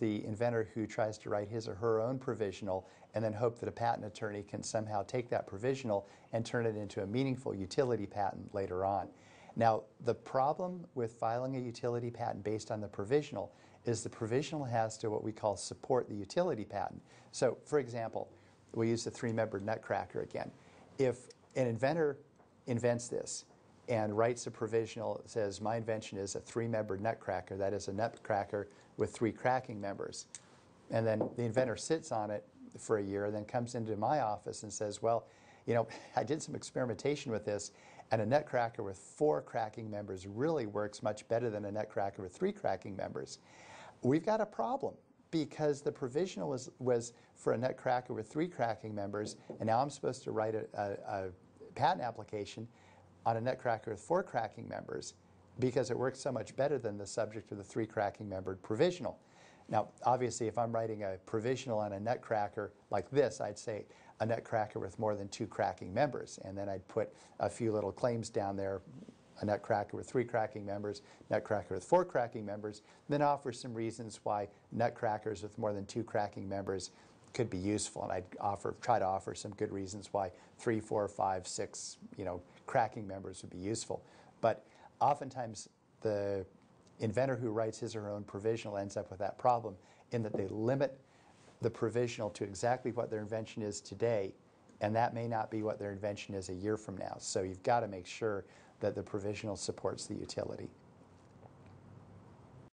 the inventor who tries to write his or her own provisional and then hope that a patent attorney can somehow take that provisional and turn it into a meaningful utility patent later on. Now, the problem with filing a utility patent based on the provisional is the provisional has to what we call support the utility patent. So, for example, we use the three-membered nutcracker again. If an inventor invents this and writes a provisional that says, my invention is a three-membered nutcracker, that is a nutcracker with three cracking members, and then the inventor sits on it for a year and then comes into my office and says, well, you know, I did some experimentation with this, and a nutcracker with four cracking members really works much better than a nutcracker with three cracking members. We've got a problem because the provisional was for a nutcracker with three cracking members, and now I'm supposed to write a patent application on a nutcracker with four cracking members because it works so much better than the subject of the three cracking membered provisional. Now, obviously, if I'm writing a provisional on a nutcracker like this, I'd say a nutcracker with more than two cracking members, and then I'd put a few little claims down there, a nutcracker with three cracking members, nutcracker with four cracking members, then offer some reasons why nutcrackers with more than two cracking members could be useful, and I'd try to offer some good reasons why 3, 4, 5, 6, cracking members would be useful. But oftentimes the inventor who writes his or her own provisional ends up with that problem in that they limit the provisional to exactly what their invention is today, and that may not be what their invention is a year from now. So you've got to make sure that the provisional supports the utility.